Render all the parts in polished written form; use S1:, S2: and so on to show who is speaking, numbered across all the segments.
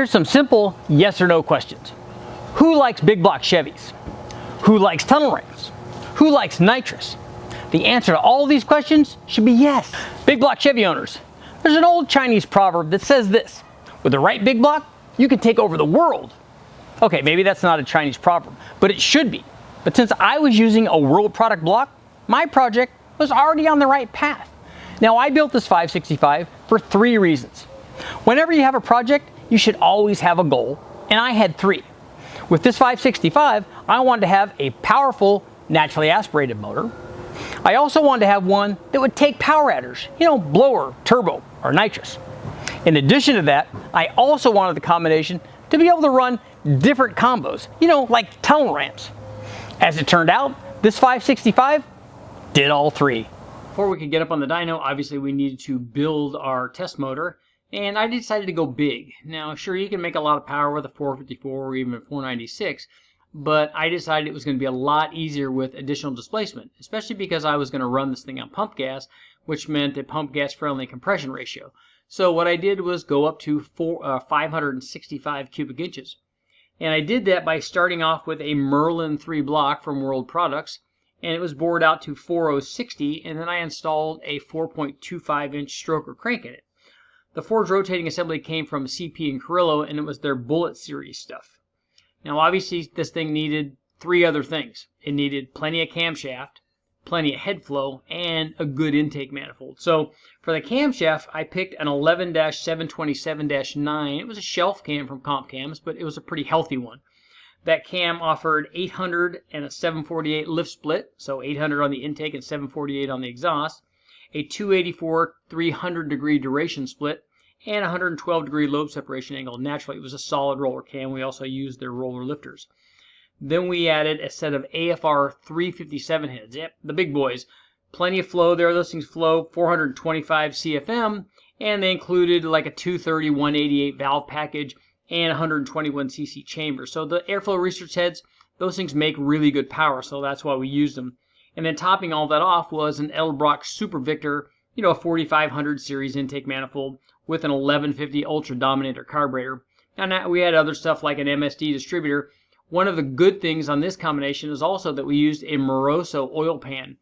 S1: Here's some simple yes or no questions. Who likes big block Chevys? Who likes tunnel rams? Who likes nitrous? The answer to all of these questions should be yes. Big block Chevy owners, there's an old Chinese proverb that says this: with the right big block, you can take over the world. Okay, maybe that's not a Chinese proverb, but it should be. But since I was using a world product block, my project was already on the right path. Now, I built this 565 for 3 reasons. Whenever you have a project, you should always have a goal, and I had 3. With this 565, I wanted to have a powerful, naturally aspirated motor. I also wanted to have one that would take power adders, blower, turbo, or nitrous. In addition to that, I also wanted the combination to be able to run different combos, like tunnel ramps. As it turned out, this 565 did all 3. Before we could get up on the dyno, obviously we needed to build our test motor, and I decided to go big. Now, sure, you can make a lot of power with a 454 or even a 496, but I decided it was going to be a lot easier with additional displacement, especially because I was going to run this thing on pump gas, which meant a pump gas friendly compression ratio. So what I did was go up to 565 cubic inches. And I did that by starting off with a Merlin 3 block from World Products, and it was bored out to 4060, and then I installed a 4.25 inch stroker crank in it. The forged rotating assembly came from CP and Carrillo, and it was their Bullet series stuff. Now, obviously, this thing needed 3 other things. It needed plenty of camshaft, plenty of head flow, and a good intake manifold. So for the camshaft, I picked an 11-727-9. It was a shelf cam from Comp Cams, but it was a pretty healthy one. That cam offered 800 and a 748 lift split, so 800 on the intake and 748 on the exhaust, a 284 300 degree duration split, and 112 degree lobe separation angle. Naturally, it was a solid roller cam. We also used their roller lifters. Then we added a set of AFR 357 heads. Yep, the big boys. Plenty of flow there. Those things flow 425 CFM, and they included like a 230 188 valve package and 121 cc chamber. So the airflow research heads, those things make really good power, so that's why we used them. And then topping all that off was an Edelbrock Super Victor, a 4500 series intake manifold with an 1150 Ultra Dominator carburetor. And we had other stuff like an MSD distributor. One of the good things on this combination is also that we used a Moroso oil pan.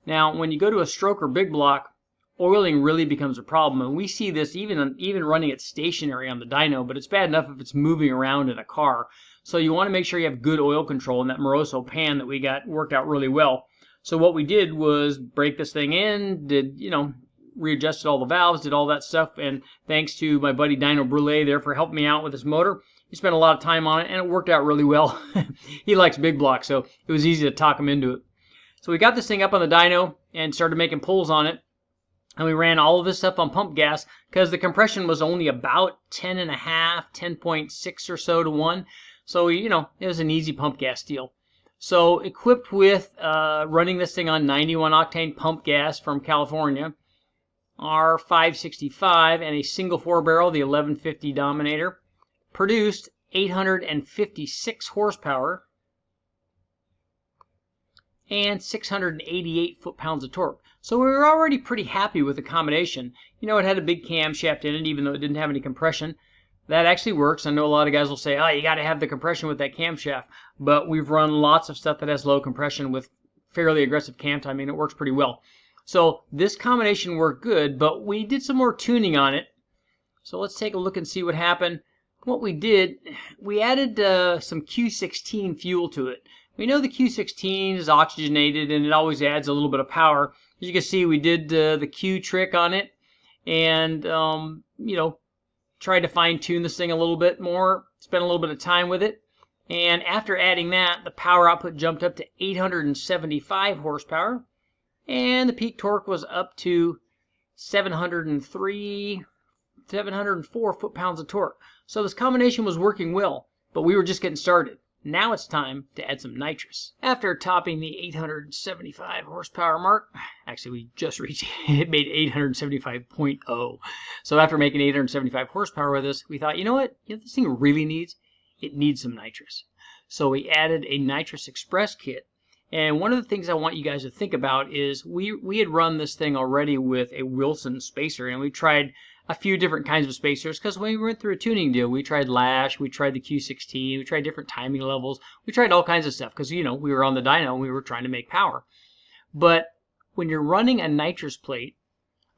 S1: Now, when you go to a stroker big block, oiling really becomes a problem, and we see this even running it stationary on the dyno, but it's bad enough if it's moving around in a car. So you want to make sure you have good oil control, and that Moroso pan that we got worked out really well. So what we did was break this thing in, readjusted all the valves, did all that stuff, and thanks to my buddy Dyno Brule there for helping me out with this motor. He spent a lot of time on it, and it worked out really well. He likes big blocks, so it was easy to talk him into it. So we got this thing up on the dyno and started making pulls on it, and we ran all of this stuff on pump gas because the compression was only about 10.5, 10.6 or so to 1. So, it was an easy pump gas deal. So equipped with running this thing on 91 octane pump gas from California, our 565 and a single 4-barrel, the 1150 Dominator, produced 856 horsepower and 688 foot-pounds of torque. So we were already pretty happy with the combination. It had a big camshaft in it, even though it didn't have any compression. That actually works. I know a lot of guys will say, oh, you got to have the compression with that camshaft. But we've run lots of stuff that has low compression with fairly aggressive cam timing. It works pretty well. So this combination worked good, but we did some more tuning on it. So let's take a look and see what happened. What we did, we added some Q16 fuel to it. We know the Q16 is oxygenated and it always adds a little bit of power. As you can see, we did the Q trick on it and, tried to fine tune this thing a little bit more, spent a little bit of time with it. And after adding that, the power output jumped up to 875 horsepower and the peak torque was up to 704 foot-pounds of torque. So this combination was working well, but we were just getting started. Now it's time to add some nitrous. After topping the 875 horsepower mark, actually we just reached it, made 875.0. So after making 875 horsepower with this, we thought, what this thing really needs? It needs some nitrous. So we added a Nitrous Express kit. And one of the things I want you guys to think about is we had run this thing already with a Wilson spacer, and we tried a few different kinds of spacers, because when we went through a tuning deal, we tried lash, we tried the Q16, we tried different timing levels, we tried all kinds of stuff, because we were on the dyno and we were trying to make power. But when you're running a nitrous plate,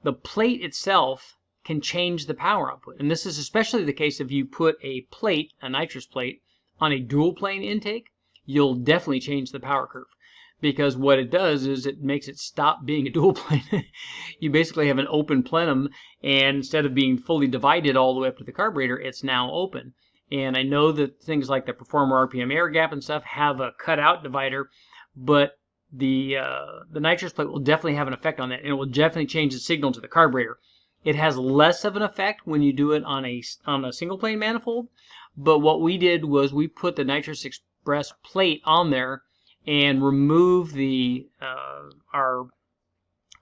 S1: the plate itself can change the power output. And this is especially the case if you put a plate, a nitrous plate, on a dual plane intake, you'll definitely change the power curve. Because what it does is it makes it stop being a dual plane. You basically have an open plenum, and instead of being fully divided all the way up to the carburetor, it's now open. And I know that things like the Performer RPM air gap and stuff have a cutout divider, but the nitrous plate will definitely have an effect on that, and it will definitely change the signal to the carburetor. It has less of an effect when you do it on a single plane manifold, but what we did was we put the Nitrous Express plate on there and remove our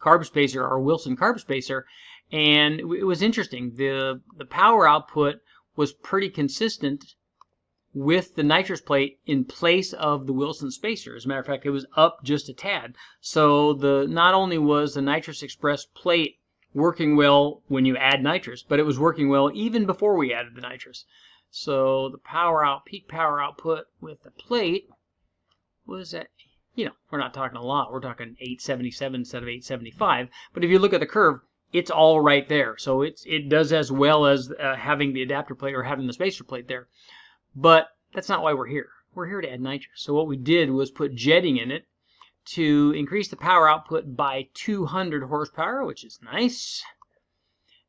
S1: carb spacer, our Wilson carb spacer, and it was interesting. The power output was pretty consistent with the nitrous plate in place of the Wilson spacer. As a matter of fact, it was up just a tad. So not only was the Nitrous Express plate working well when you add nitrous, but it was working well even before we added the nitrous. So the peak power output with the plate was at, we're not talking a lot. We're talking 877 instead of 875. But if you look at the curve, it's all right there. So it does as well as having the adapter plate or having the spacer plate there. But that's not why we're here. We're here to add nitrous. So what we did was put jetting in it to increase the power output by 200 horsepower, which is nice.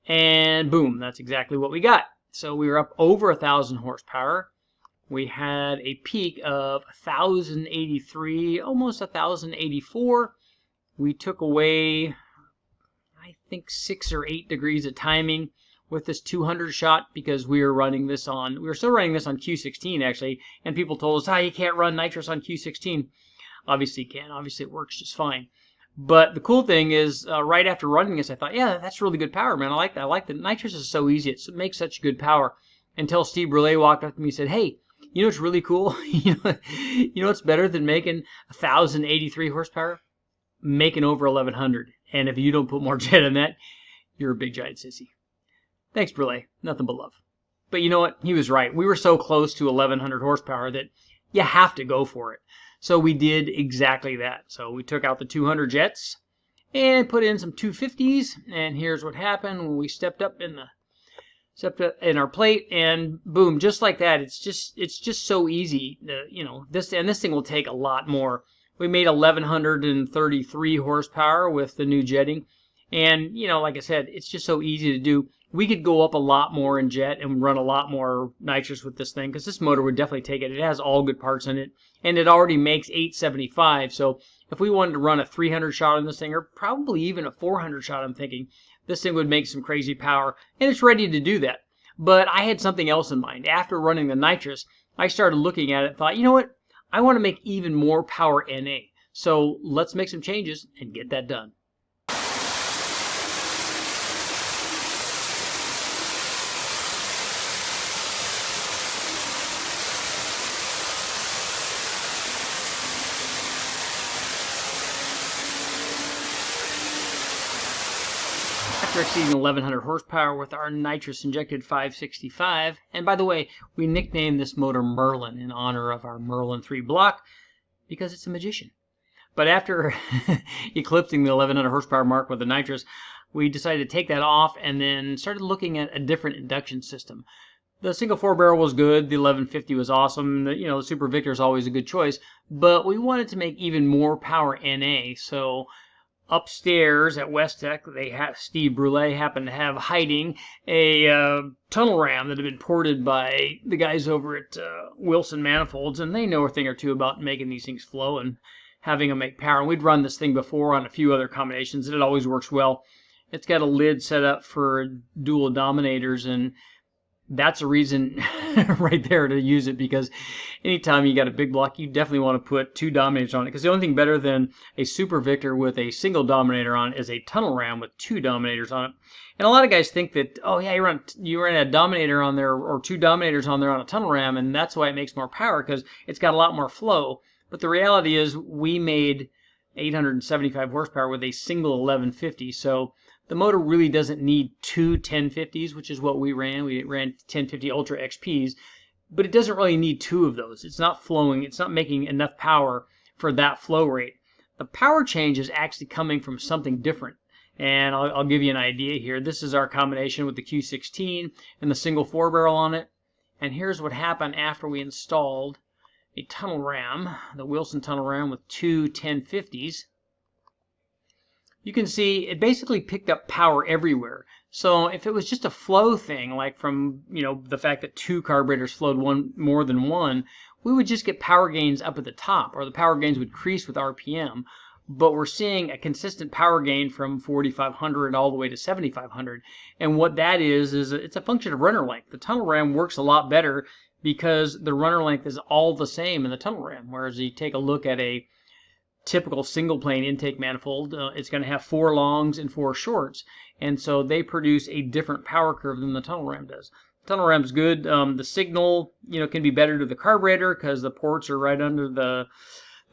S1: And boom, that's exactly what we got. So we were up over 1,000 horsepower. We had a peak of 1,083, almost 1,084. We took away, I think, 6 or 8 degrees of timing with this 200 shot, because we were still running this on Q16 actually, and people told us, you can't run nitrous on Q16. Obviously you can. Obviously it works just fine. But the cool thing is, right after running this, I thought, yeah, that's really good power, man. I like that. I like that. Nitrous is so easy. It makes such good power. Until Steve Brule walked up to me and said, hey, you know what's really cool? you know what's better than making 1,083 horsepower? Making over 1,100. And if you don't put more jet in that, you're a big giant sissy. Thanks, Brule. Nothing but love. But you know what? He was right. We were so close to 1,100 horsepower that you have to go for it. So we did exactly that. So we took out the 200 jets and put in some 250s. And here's what happened when we stepped up in our plate, and boom, just like that. It's just so easy. This thing will take a lot more. We made 1,133 horsepower with the new jetting, and like I said, it's just so easy to do. We could go up a lot more in jet and run a lot more nitrous with this thing, because this motor would definitely take it. It has all good parts in it, and it already makes 875. So if we wanted to run a 300 shot on this thing, or probably even a 400 shot, I'm thinking this thing would make some crazy power, and it's ready to do that. But I had something else in mind. After running the nitrous, I started looking at it and thought, you know what? I want to make even more power NA. So let's make some changes and get that done. After exceeding 1,100 horsepower with our nitrous injected 565, and by the way, we nicknamed this motor Merlin in honor of our Merlin 3 block because it's a magician. But after eclipsing the 1,100 horsepower mark with the nitrous, we decided to take that off and then started looking at a different induction system. The single 4-barrel was good, the 1150 was awesome, the Super Victor is always a good choice, but we wanted to make even more power NA, so upstairs at West Tech, Steve Brule happened to have hiding a tunnel ram that had been ported by the guys over at Wilson Manifolds, and they know a thing or two about making these things flow and having them make power. And we'd run this thing before on a few other combinations, and it always works well. It's got a lid set up for dual dominators, and that's a reason right there to use it, because anytime you got a big block, you definitely want to put 2 dominators on it, because the only thing better than a Super Victor with a single dominator on it is a tunnel ram with 2 dominators on it. And a lot of guys think that, oh yeah, you run a dominator on there or 2 dominators on there on a tunnel ram, and that's why it makes more power, because it's got a lot more flow. But the reality is we made 875 horsepower with a single 1150, so the motor really doesn't need two 1050s, which is what we ran. We ran 1050 Ultra XPs, but it doesn't really need two of those. It's not flowing, it's not making enough power for that flow rate. The power change is actually coming from something different. And I'll give you an idea here. This is our combination with the Q16 and the single 4-barrel on it. And here's what happened after we installed a tunnel ram, the Wilson tunnel ram with two 1050s. You can see it basically picked up power everywhere. So if it was just a flow thing, like from the fact that two carburetors flowed more than one, we would just get power gains up at the top, or the power gains would increase with RPM. But we're seeing a consistent power gain from 4,500 all the way to 7,500. And what that is it's a function of runner length. The tunnel ram works a lot better because the runner length is all the same in the tunnel ram. Whereas you take a look at a typical single plane intake manifold, it's going to have 4 longs and 4 shorts. And so they produce a different power curve than the tunnel ram does. The tunnel ram is good. The signal, can be better to the carburetor because the ports are right under the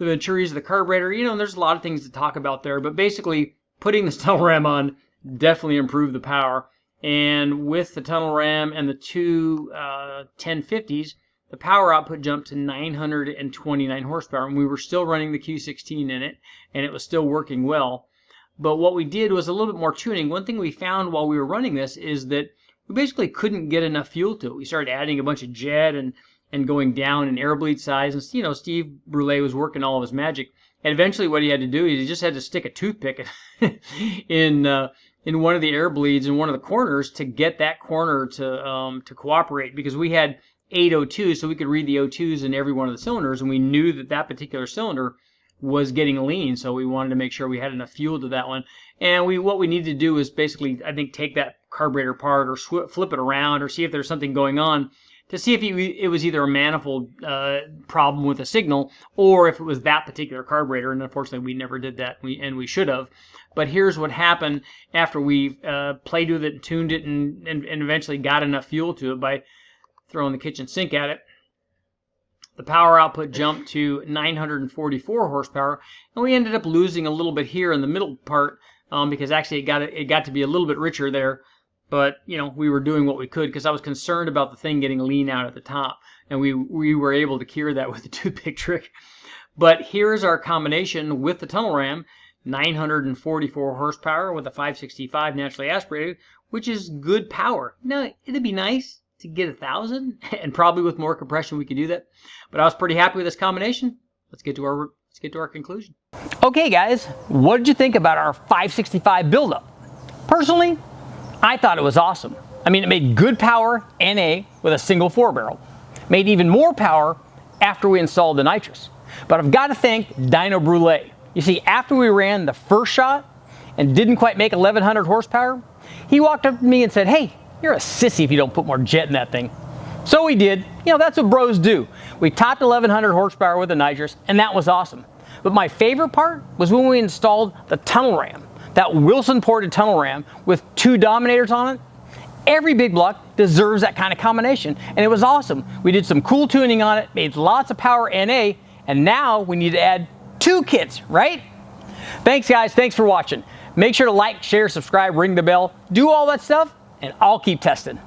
S1: venturias of the carburetor. There's a lot of things to talk about there, but basically putting the tunnel ram on definitely improved the power. And with the tunnel ram and the two 1050s, the power output jumped to 929 horsepower, and we were still running the Q16 in it, and it was still working well. But what we did was a little bit more tuning. One thing we found while we were running this is that we basically couldn't get enough fuel to it. We started adding a bunch of jet and going down in air bleed size. And, Steve Brule was working all of his magic. And eventually what he had to do is he just had to stick a toothpick in one of the air bleeds in one of the corners to get that corner to cooperate, because we had 8 O2s, so we could read the O2s in every one of the cylinders, and we knew that that particular cylinder was getting lean, so we wanted to make sure we had enough fuel to that one. And what we needed to do is basically, I think, take that carburetor apart or flip it around or see if there's something going on, to see if it was either a manifold problem with a signal or if it was that particular carburetor. And unfortunately, we never did that, and we should have. But here's what happened after we played with it, tuned it, and eventually got enough fuel to it by throwing the kitchen sink at it. The power output jumped to 944 horsepower, and we ended up losing a little bit here in the middle part because actually it got to be a little bit richer there. But we were doing what we could because I was concerned about the thing getting lean out at the top, and we were able to cure that with the toothpick trick. But here's our combination with the tunnel ram: 944 horsepower with a 565 naturally aspirated, which is good power. Now it'd be nice to get 1,000, and probably with more compression we could do that. But I was pretty happy with this combination. Let's get to our conclusion. Okay, guys, what did you think about our 565 buildup? Personally, I thought it was awesome. I mean, it made good power NA with a single 4-barrel. Made even more power after we installed the nitrous. But I've got to thank Dyno Brule. You see, after we ran the first shot and didn't quite make 1,100 horsepower, he walked up to me and said, "Hey, you're a sissy if you don't put more jet in that thing." So we did. That's what bros do. We topped 1,100 horsepower with the nitrous, and that was awesome. But my favorite part was when we installed the tunnel ram, that Wilson ported tunnel ram with 2 dominators on it. Every big block deserves that kind of combination, and it was awesome. We did some cool tuning on it, made lots of power NA, and now we need to add 2 kits, right? Thanks, guys. Thanks for watching. Make sure to like, share, subscribe, ring the bell, do all that stuff, and I'll keep testing.